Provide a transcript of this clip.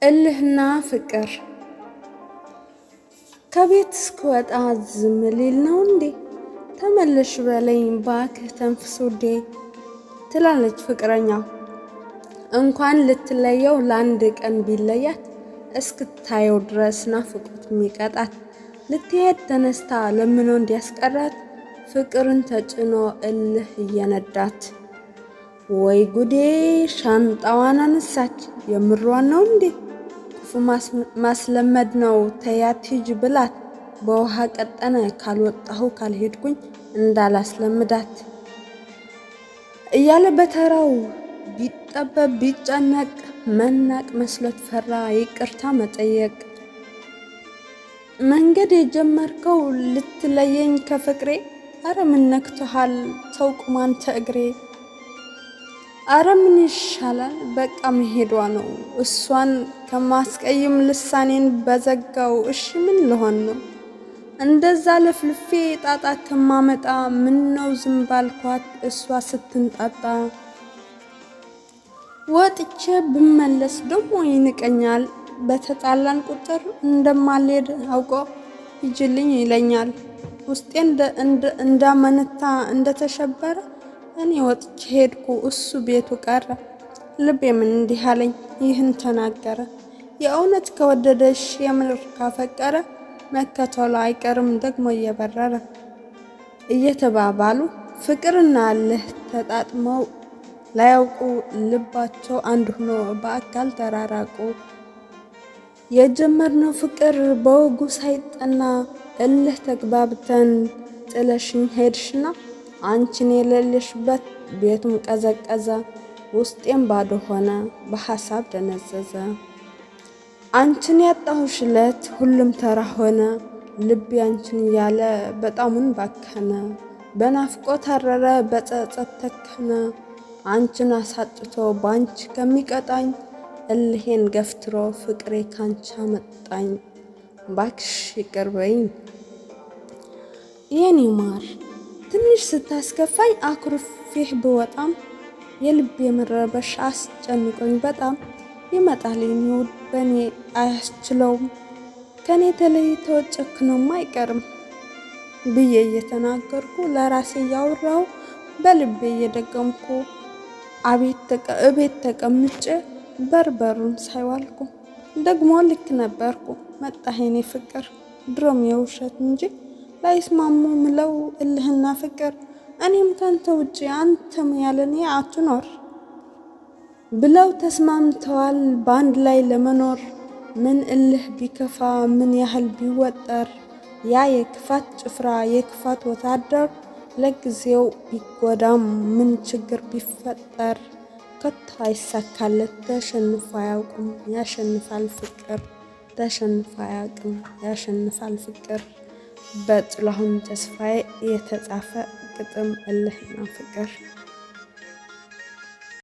እልህና ፍቅር ከቤት እስክወጣ ዝም ሊል ነው እንዴ? ተመለሽ በለኝ ባክህ ተንፍስ ውዴ ትላለች ፍቅረኛው። እንኳን ልትለየው ለአንድ ቀን ቢለያት እስክታየው ድረስ ናፍቆት የሚቀጣት። ልትሄድ ተነስታ ለምኖ እንዲያስቀራት ፍቅርን ተጭኖ እልህ እየነዳት። ወይ ጉዴ ሻንጣዋን አነሳች። የምሯን ነው እንዴ? ክፉ ማስለመድ ነው ተያት ሂጅ ብላት በውሃ ቀጠነ ካልወጣሁ ካልሄድኩኝ እንዳላስለምዳት እያለ በተራው ቢጠበብ ቢጨነቅ መናቅ መስሎት ፈራ ይቅርታ መጠየቅ። መንገድ የጀመርከው ልትለየኝ ከፍቅሬ አረ ምን ነክቶሃል ተው ቁም አንተ እግሬ። አረ ምን ይሻላል በቃ መሄዷ ነው እሷን ከማስቀይም ልሳኔን በዘጋው እሺ ምን ልሆን ነው? እንደዛ ለፍልፌ ጣጣ ከማመጣ ምን ነው ዝም ባልኳት እሷ ስትንጣጣ። ወጥቼ ብመለስ ደግሞ ይንቀኛል በተጣላን ቁጥር እንደማልሄድ አውቆ ይጅልኝ ይለኛል። ውስጤ እንዳመነታ እንደተሸበረ እኔ ወጥቼ ሄድኩ እሱ ቤቱ ቀረ። ልቤ ምን እንዲህ አለኝ ይህን ተናገረ። የእውነት ከወደደሽ የምር ካፈቀረ መከተሉ አይቀርም ደግሞ እየበረረ። እየተባባሉ ፍቅርና እልህ ተጣጥመው ላያውቁ ልባቸው አንድ ሆኖ በአካል ተራራቁ። የጀመርነው ፍቅር በወጉ ሳይጠና እልህ ተግባብተን ጥለሽኝ ሄድሽና አንቺን የሌለሽበት ቤቱም ቀዘቀዘ። ውስጤም ባዶ ሆነ በሐሳብ ደነዘዘ። አንቺን ያጣሁሽ ዕለት ሁሉም ተራ ሆነ። ልቤ አንቺን እያለ በጣሙን ባከነ። በናፍቆት አረረ በጸጸት ተከነ። አንቺን አሳጥቶ ባንቺ ከሚቀጣኝ እልሄን ገፍትሮ ፍቅሬ ካንቺ አመጣኝ። ባክሽ ይቅር በይኝ የኔ ማር ትንሽ ስታስከፋኝ አኩርፌህ ብወጣም የልቤ መረበሽ አስጨንቆኝ በጣም። ይመጣል የኔ ውድ በኔ አያስችለውም ከኔ ተለይቶ ጨክኖም አይቀርም ብዬ እየተናገርኩ ለራሴ እያወራሁ በልቤ እየደገምኩ እቤት ተቀምጬ በርበሩን ሳይዋልኩ ደግሞ ልክ ነበርኩ። መጣህ የኔ ፍቅር ድሮም የውሸት እንጂ ላይስማሙ ምለው እልህና ፍቅር። እኔም ካንተ ውጪ አንተም ያለኔ አትኖር ብለው ተስማምተዋል በአንድ ላይ ለመኖር። ምን እልህ ቢከፋ ምን ያህል ቢወጠር ያ የክፋት ጭፍራ የክፋት ወታደር ለጊዜው ቢጎዳም ምን ችግር ቢፈጠር ከቶ አይሳካለት ተሸንፎ አያውቅም ያሸንፋል ፍቅር። ተሸንፎ አያውቅም ያሸንፋል ፍቅር። በጥላሁን ተስፋዬ የተጻፈ ግጥም እልህና ፍቅር።